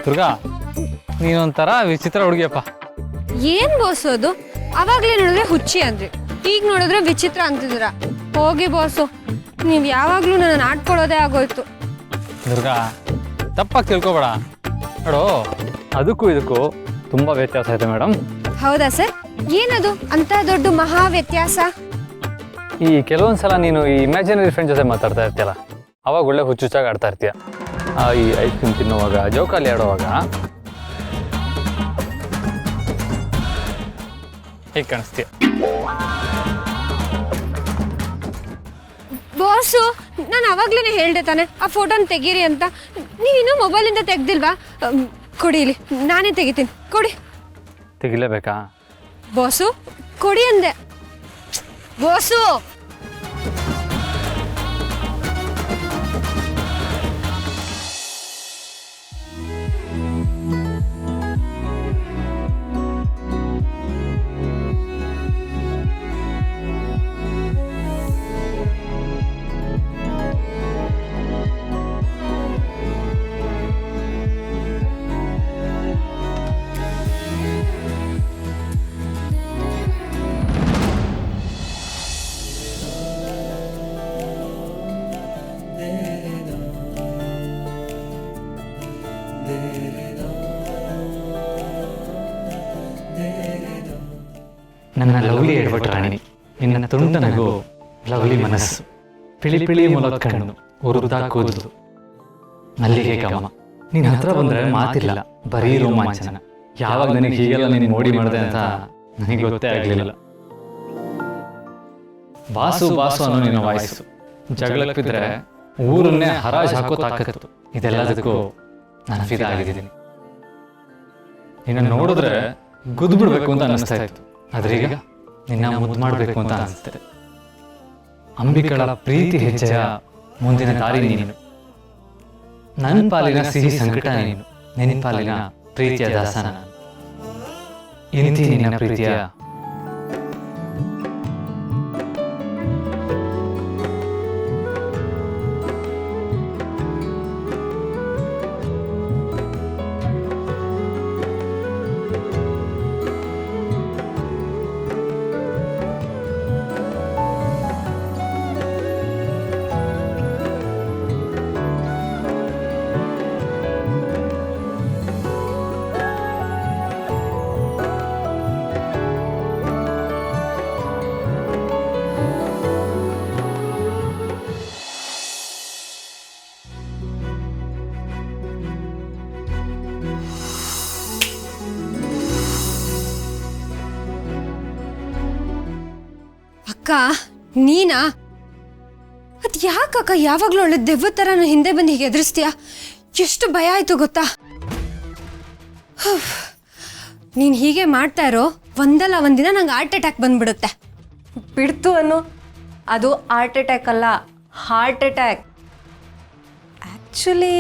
ದುರ್ಗಾ ನೀನೊಂಥರ ವಿಚಿತ್ರ ಹುಡುಗಿಯಪ್ಪ. ಏನ್ ಬಾಸು ಅದು? ಅವಾಗ್ಲೇ ನೋಡಿದ್ರೆ ಹುಚ್ಚಿ ಅಂದ್ರಿ, ಈಗ ನೋಡಿದ್ರೆ ವಿಚಿತ್ರ ಅಂತಿದ್ದೀರ. ಹೋಗಿ ಬಾಸು, ನೀವ್ ಯಾವಾಗ್ಲೂ ನನ್ನ ಆಡ್ಕೊಳ್ಳೋದೇ ಆಗೋಯ್ತು. ದುರ್ಗಾ ತಪ್ಪಾಗಿ ತಿಳ್ಕೊಬೇಡ ನೋಡು, ಅದಕ್ಕೂ ಇದಕ್ಕೂ ತುಂಬಾ ವ್ಯತ್ಯಾಸ ಇದೆ ಮೇಡಮ್. ಹೌದಾ ಸರ್? ಏನದು ಅಂತ ದೊಡ್ಡ ಮಹಾ ವ್ಯತ್ಯಾಸ? ಈ ಕೆಲವೊಂದ್ಸಲ ನೀನು ಈ ಇಮ್ಯಾಜಿನರಿ ಫ್ರೆಂಡ್ ಜೊತೆ ಮಾತಾಡ್ತಾ ಇರ್ತೀಯಲ್ಲ, ಅವಾಗ ಒಳ್ಳೆ ಹುಚ್ಚುಚ್ಚಾಗಿ ಆಡ್ತಾ ಇರ್ತೀಯ. ಈ ಐಸ್ ಕ್ರೀಮ್ ತಿನ್ನುವಾಗ, ಜೋಕಾಲಿ ಆಡುವಾಗ ಹೇಗೆ ಕಾಣಿಸ್ತೀಯ? ಬಾಸು, ನಾನು ಅವಾಗ್ಲೇ ಹೇಳ್ದೆ ತಾನೆ ಆ ಫೋಟೋನ ತೆಗೀರಿ ಅಂತ. ನೀವಿನ್ನೂ ಮೊಬೈಲಿಂದ ತೆಗ್ದಿಲ್ವಾ? ಕೊಡಿ, ಇಲ್ಲಿ ನಾನೇ ತೆಗಿತೀನಿ, ಕೊಡಿ. ತೆಗಿಲೇಬೇಕಾ? ಬಾಸು ಕೊಡಿ ಅಂದೆ. ಬಾಸು ನನ್ನ ಲವ್ಲಿ ಎಡವಟ್ ರಾಣಿ, ನಿನ್ನ ತುಂಟ ನಗು, ಲವ್ಲಿ ಮನಸ್ಸು, ಪಿಳಿ ಪಿಳಿ ಮೊಲದ ಕಣ್ಣು, ಉರುದಾ ಕೂದಲು, ಮಲ್ಲಿಗೆ ಗಮ. ನಿನ್ನ ಹತ್ರ ಬಂದ್ರೆ ಮಾತಿಲ್ಲ, ಬರೀ ರೋಮಾಂಚನ. ಯಾವಾಗ ನನಗೆ ಹೀಗೆಲ್ಲ ನೀನು ಮೋಡಿ ಮಾಡಿದೆ ಅಂತ ನನಗೆ ಗೊತ್ತೇ ಆಗಲಿಲ್ಲ. ಬಾಸು ಬಾಸು ಅನ್ನೋ ನಿನ್ನ ವಾಯ್ಸು, ಜಗಳಕ್ಕೆ ಬಿದ್ದರೆ ಊರನ್ನೇ ಹರಾಜ್ ಹಾಕೋ ತಾಕತ್ತು. ಇದೆಲ್ಲದಕ್ಕೂ ನಾನು ಫಿದಾ ಆಗಿದ್ದೀನಿ. ನಿನ್ನ ನೋಡಿದ್ರೆ ಗುದ್ದು ಬಿಡ್ಬೇಕು ಅಂತ ಅನ್ನಿಸ್ತಾ ಇತ್ತು, ಆದ್ರೀಗ ನಿನ್ನ ಮುದ್ದು ಮಾಡಬೇಕು ಅಂತ ಅನಿಸ್ತದೆ. ಅಂಬಿಕಳ ಪ್ರೀತಿ ಹೆಜ್ಜೆಯ ಮುಂದಿನ ದಾರಿ ನೀನು, ನನ್ನ ಪಾಲಿನ ಸಿಹಿ ಸಂಕಟ ನೀನು, ನಿನ್ನ ಪಾಲಿನ ಪ್ರೀತಿಯ ದಾಸನ ನಾನು. ಇಂತಿ ನಿನ್ನ ಪ್ರೀತಿಯ ಅಕ್ಕ. ನೀನಾ? ಅದ್ ಯಾಕಕ್ಕ ಯಾವಾಗ್ಲೂ ಒಳ್ಳೆ ದೆವ್ವ ತರ ನನ್ನ ಹಿಂದೆ ಬಂದು ಹೀಗೆ ಎದುರಿಸ್ತೀಯ? ಎಷ್ಟು ಭಯ ಆಯ್ತು ಗೊತ್ತಾ? ನೀನ್ ಹೀಗೆ ಮಾಡ್ತಾ ಇರೋ, ಒಂದಲ್ಲ ಒಂದಿನ ನಂಗೆ ಹಾರ್ಟ್ ಅಟ್ಯಾಕ್ ಬಂದ್ಬಿಡುತ್ತೆ. ಬಿಡ್ತು ಅನ್ನು, ಅದು ಹಾರ್ಟ್ ಅಟ್ಯಾಕ್ ಅಲ್ಲ, ಹಾರ್ಟ್ ಅಟ್ಯಾಕ್. ಆ್ಯಕ್ಚುಲಿ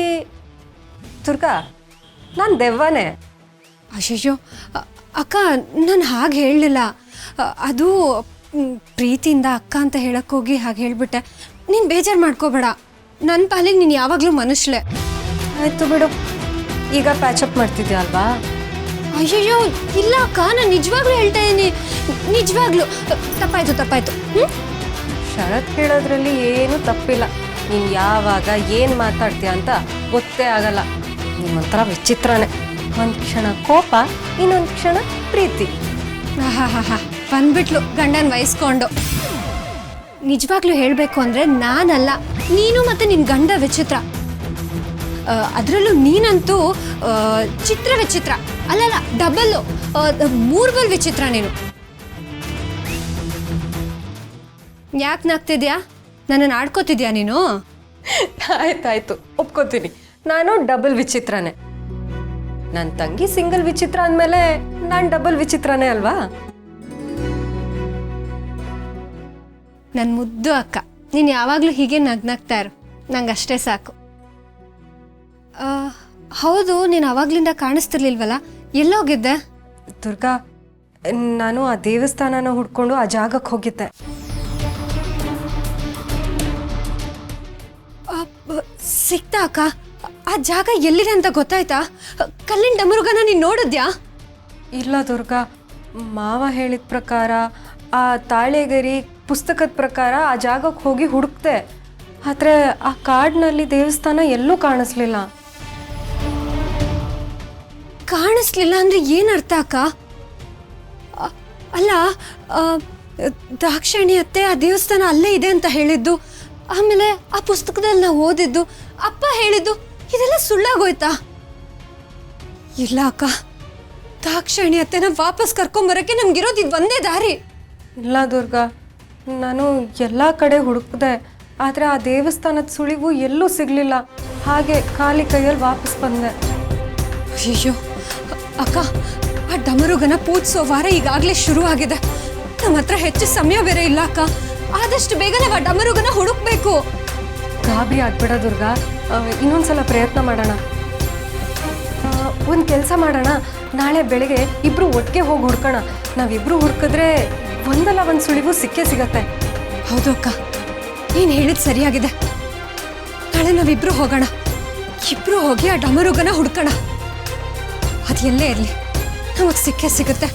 ದುರ್ಗಾ, ನಾನು ದೆವ್ವನೇ. ಅಯ್ಯಯ್ಯೋ ಅಕ್ಕ, ನಾನು ಹಾಗೆ ಹೇಳಲಿಲ್ಲ. ಅದು ಪ್ರೀತಿಯಿಂದ ಅಕ್ಕ ಅಂತ ಹೇಳಕ್ಕೋಗಿ ಹಾಗೆ ಹೇಳ್ಬಿಟ್ಟೆ. ನೀನು ಬೇಜಾರು ಮಾಡ್ಕೋಬೇಡ, ನನ್ನ ಪಾಲಿಗೆ ನೀನು ಯಾವಾಗಲೂ ಮನುಷ್ಯಳೆ. ಆಯಿತು ಬಿಡು, ಈಗ ಪ್ಯಾಚಪ್ ಮಾಡ್ತಿದ್ಯಾ ಅಲ್ವಾ? ಅಯ್ಯಯ್ಯೋ ಇಲ್ಲ ಅಕ್ಕ, ನಾನು ನಿಜವಾಗ್ಲೂ ಹೇಳ್ತಾ ಇದ್ದೀನಿ, ನಿಜವಾಗ್ಲೂ. ತಪ್ಪಾಯ್ತು. ಶರತ್ ಹೇಳೋದ್ರಲ್ಲಿ ಏನೂ ತಪ್ಪಿಲ್ಲ. ನೀನು ಯಾವಾಗ ಏನು ಮಾತಾಡ್ತೀಯ ಅಂತ ಗೊತ್ತೇ ಆಗಲ್ಲ. ನಿಮ್ಮಂಥರ ವಿಚಿತ್ರನೇ. ಒಂದು ಕ್ಷಣ ಕೋಪ, ಇನ್ನೊಂದು ಕ್ಷಣ ಪ್ರೀತಿ. ಹಾ ಬಂದ್ಬಿಟ್ಲು ಗಂಡನ ವಹಿಸ್ಕೊಂಡು. ನಿಜವಾಗ್ಲೂ ಹೇಳಬೇಕು ಅಂದರೆ ನಾನಲ್ಲ, ನೀನು ಮತ್ತು ನಿನ್ನ ಗಂಡ ವಿಚಿತ್ರ. ಅದರಲ್ಲೂ ನೀನಂತೂ ಚಿತ್ರ ವಿಚಿತ್ರ. ಅಲ್ಲಲ್ಲ, ಡಬಲ್ಲು, 3 ಬಲ್ ವಿಚಿತ್ರ ನೀನು. ಯಾಕೆ ನಾಗ್ತಿದ್ಯಾ? ನನ್ನನ್ನು ಆಡ್ಕೋತಿದ್ಯಾ ನೀನು? ಆಯ್ತಾಯ್ತು, ಒಪ್ಕೋತೀನಿ, ನಾನು ಡಬಲ್ ವಿಚಿತ್ರನೇ. ನನ್ನ ತಂಗಿ ಸಿಂಗಲ್ ವಿಚಿತ್ರ ಅಂದಮೇಲೆ ನಾನು ಡಬಲ್ ವಿಚಿತ್ರನೇ ಅಲ್ವಾ? ನನ್ನ ಮುದ್ದು ಅಕ್ಕ, ನೀನು ಯಾವಾಗಲೂ ಹೀಗೆ ನಗ್ನಾಗ್ತಾ ಇರು, ನಂಗೆ ಅಷ್ಟೇ ಸಾಕು. ಹೌದು, ನೀನು ಆವಾಗ್ಲಿಂದ ಕಾಣಿಸ್ತಿರ್ಲಿಲ್ವಲ್ಲ, ಎಲ್ಲೋಗಿದ್ದೆ? ದುರ್ಗಾ, ನಾನು ಆ ದೇವಸ್ಥಾನನ ಹುಡ್ಕೊಂಡು ಆ ಜಾಗಕ್ಕೆ ಹೋಗಿದ್ದೆ. ಸಿಕ್ತಾ ಅಕ್ಕ? ಆ ಜಾಗ ಎಲ್ಲಿದೆ ಅಂತ ಗೊತ್ತಾಯ್ತಾ? ಕಲ್ಲಿನ ಡಮರುಗನ ನೀನು ನೋಡಿದ್ಯಾ? ಇಲ್ಲ ದುರ್ಗಾ, ಮಾವ ಹೇಳಿದ ಪ್ರಕಾರ ಆ ತಾಳೆಗರಿ ಪುಸ್ತಕದ ಪ್ರಕಾರ ಆ ಜಾಗಕ್ಕೆ ಹೋಗಿ ಹುಡುಕ್ತೆ. ಆದರೆ ಆ ಕಾಡಿನಲ್ಲಿ ದೇವಸ್ಥಾನ ಎಲ್ಲೂ ಕಾಣಿಸ್ಲಿಲ್ಲ. ಕಾಣಿಸ್ಲಿಲ್ಲ ಅಂದ್ರೆ ಏನರ್ಥ ಅಕ್ಕ? ಅಲ್ಲ, ದಾಕ್ಷಾಯಣಿ ಅತ್ತೆ ಆ ದೇವಸ್ಥಾನ ಅಲ್ಲೇ ಇದೆ ಅಂತ ಹೇಳಿದ್ದು, ಆಮೇಲೆ ಆ ಪುಸ್ತಕದಲ್ಲಿ ನಾವು ಓದಿದ್ದು, ಅಪ್ಪ ಹೇಳಿದ್ದು, ಇದೆಲ್ಲ ಸುಳ್ಳಾಗೋಯ್ತಾ? ಇಲ್ಲ ಅಕ್ಕ, ದಾಕ್ಷಾಯಣಿ ಅತ್ತೆನ ವಾಪಸ್ ಕರ್ಕೊಂಬರಕ್ಕೆ ನಮ್ಗಿರೋದು ಇದು ಒಂದೇ ದಾರಿ. ಇಲ್ಲ ದುರ್ಗಾ, ನಾನು ಎಲ್ಲ ಕಡೆ ಹುಡುಕಿದೆ, ಆದರೆ ಆ ದೇವಸ್ಥಾನದ ಸುಳಿವು ಎಲ್ಲೂ ಸಿಗಲಿಲ್ಲ. ಹಾಗೆ ಖಾಲಿ ಕೈಯಲ್ಲಿ ವಾಪಸ್ ಬಂದೆ. ಅಯ್ಯೋ ಅಕ್ಕ, ಆ ಡಮರುಗನ ಪೂಜಿಸೋ ವಾರ ಈಗಾಗಲೇ ಶುರು ಆಗಿದೆ. ನಮ್ಮ ಹತ್ರ ಹೆಚ್ಚು ಸಮಯ ಬೇರೆ ಇಲ್ಲ ಅಕ್ಕ. ಆದಷ್ಟು ಬೇಗ ನಾವು ಆ ಡಮರುಗನ ಹುಡುಕ್ಬೇಕು. ಗಾಬರಿ ಆಗ್ಬೇಡ ದುರ್ಗಾ, ಇನ್ನೊಂದ್ಸಲ ಪ್ರಯತ್ನ ಮಾಡೋಣ. ಒಂದು ಕೆಲಸ ಮಾಡೋಣ, ನಾಳೆ ಬೆಳಗ್ಗೆ ಇಬ್ರು ಒಟ್ಟಿಗೆ ಹೋಗಿ ಹುಡ್ಕೋಣ. ನಾವಿಬ್ರು ಹುಡ್ಕಿದ್ರೆ ಒಂದಲ್ಲ ಒಂದು ಸುಳಿವು ಸಿಕ್ಕೇ ಸಿಗತ್ತೆ. ಹೌದು ಅಕ್ಕ, ನೀನು ಹೇಳಿದ್ ಸರಿಯಾಗಿದೆ. ನಾಳೆ ನಾವಿಬ್ರು ಹೋಗೋಣ. ಇಬ್ರು ಹೋಗಿ ಆ ಡಮರುಗನ ಹುಡ್ಕೋಣ. ಅದು ಎಲ್ಲೇ ಇರಲಿ, ನಮಗೆ ಸಿಕ್ಕೇ ಸಿಗುತ್ತೆ.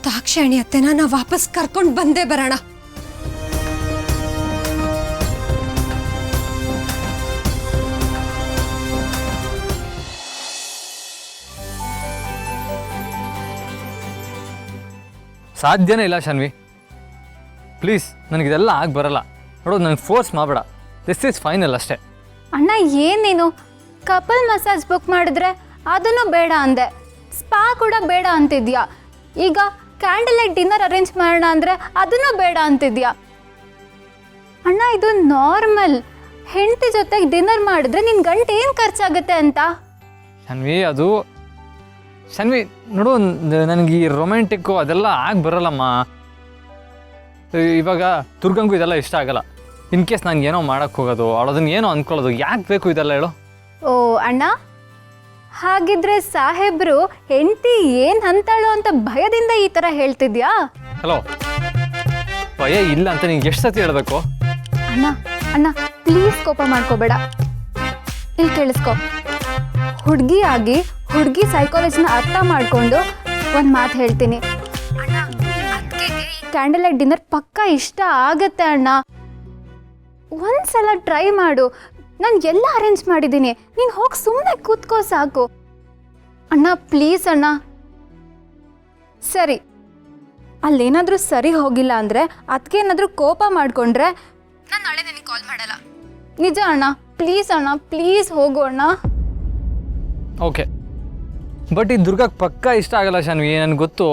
ದಾಕ್ಷಾಯಣಿ ಅತ್ತೆನ ನಾವು ವಾಪಸ್ ಕರ್ಕೊಂಡು ಬಂದೇ ಬರೋಣ. ಸಾಧ್ಯನೇ ಇಲ್ಲ ಶಾನ್ವಿ, ಪ್ಲೀಸ್ ನನಗಿದೆಲ್ಲ ಆಗಿ ಬರಲ್ಲ. ನೋಡೋದು ನನಗೆ ಫೋರ್ಸ್ ಮಾಡಬೇಡ. ದಿಸ್ ಈಸ್ ಫೈನಲ್ ಅಷ್ಟೇ. ಅಣ್ಣ ಏನೇನು ಕಪಲ್ ಮಸಾಜ್ ಬುಕ್ ಮಾಡಿದ್ರೆ ಅದನ್ನು ಬೇಡ ಅಂದೆ, ಸ್ಪಾ ಕೂಡ ಬೇಡ ಅಂತಿದ್ಯಾ. ಈಗ ಕ್ಯಾಂಡಲ್ ಲೈಟ್ ಡಿನ್ನರ್ ಅರೇಂಜ್ ಮಾಡೋಣ ಅಂದರೆ ಅದನ್ನು ಬೇಡ ಅಂತಿದ್ಯಾ. ಅಣ್ಣ ಇದು ನಾರ್ಮಲ್, ಹೆಂಡತಿ ಜೊತೆಗೆ ಡಿನ್ನರ್ ಮಾಡಿದ್ರೆ ನಿನ್ನ ಗಂಟೆ ಏನು ಖರ್ಚಾಗುತ್ತೆ ಅಂತ. ಶಾನ್ವಿ ನೋಡು, ನನಗೆ ಈ ರೊಮ್ಯಾಂಟಿಕ್ಕು ಅದೆಲ್ಲ ಆಗಿ ಬರಲ್ಲಮ್ಮ. ಇವಾಗ ದುರ್ಗಂಗೂ ಇದೆಲ್ಲ ಇಷ್ಟ ಆಗಲ್ಲ. ಇನ್ ಕೇಸ್ ನಾನು ಏನೋ ಮಾಡೋಕ್ಕೆ ಹೋಗೋದು, ಅವಳದನ್ನ ಏನೋ ಅಂದ್ಕೊಳ್ಳೋದು, ಯಾಕೆ ಬೇಕು ಇದೆಲ್ಲ ಹೇಳು? ಓ ಅಣ್ಣ, ಹಾಗಿದ್ರೆ ಸಾಹೇಬ್ರು ಹೆಂಡತಿ ಏನು ಅಂತಾಳು ಅಂತ ಭಯದಿಂದ ಈ ಥರ ಹೇಳ್ತಿದ್ಯಾ? ಹಲೋ, ಭಯ ಇಲ್ಲ ಅಂತ ನಿಂಗೆ ಎಷ್ಟು ಸತಿ ಹೇಳಬೇಕು? ಅಣ್ಣ ಅಣ್ಣ ಪ್ಲೀಸ್ ಕೋಪ ಮಾಡ್ಕೋಬೇಡ. ಇಲ್ಲಿ ಕೇಳಿಸ್ಕೊ, ಹುಡುಗಿ ಆಗಿ ಹುಡುಗಿ ಸೈಕಾಲಜಿನ ಅರ್ಥ ಮಾಡಿಕೊಂಡು ಒಂದು ಮಾತು ಹೇಳ್ತೀನಿ. ಅಣ್ಣ, ಅತ್ತಿಗೆಗೆ ಈ ಕ್ಯಾಂಡಲ್ ಲೈಟ್ ಡಿನ್ನರ್ ಪಕ್ಕ ಇಷ್ಟ ಆಗತ್ತೆ ಅಣ್ಣ. ಒಂದ್ಸಲ ಟ್ರೈ ಮಾಡು. ನಾನು ಎಲ್ಲ ಅರೇಂಜ್ ಮಾಡಿದ್ದೀನಿ, ನೀನು ಹೋಗಿ ಸುಮ್ಮನೆ ಕೂತ್ಕೋ ಸಾಕು. ಅಣ್ಣ ಪ್ಲೀಸ್ ಅಣ್ಣ. ಸರಿ, ಅಲ್ಲೇನಾದರೂ ಸರಿ ಹೋಗಿಲ್ಲ ಅಂದರೆ ಅದಕ್ಕೇನಾದರೂ ಕೋಪ ಮಾಡಿಕೊಂಡ್ರೆ ನಾನು ನಾಳೆ ನಿನಗೆ ಕಾಲ್ ಮಾಡಲ್ಲ. ನಿಜ ಅಣ್ಣ, ಪ್ಲೀಸ್ ಅಣ್ಣ, ಪ್ಲೀಸ್ ಹೋಗು ಅಣ್ಣ. ಓಕೆ, ಬಟ್ ಈ ದುರ್ಗಕ್ಕೆ ಪಕ್ಕ ಇಷ್ಟ ಆಗಲ್ಲ ಶಾನ್ವಿ, ನನಗೆ ಗೊತ್ತು.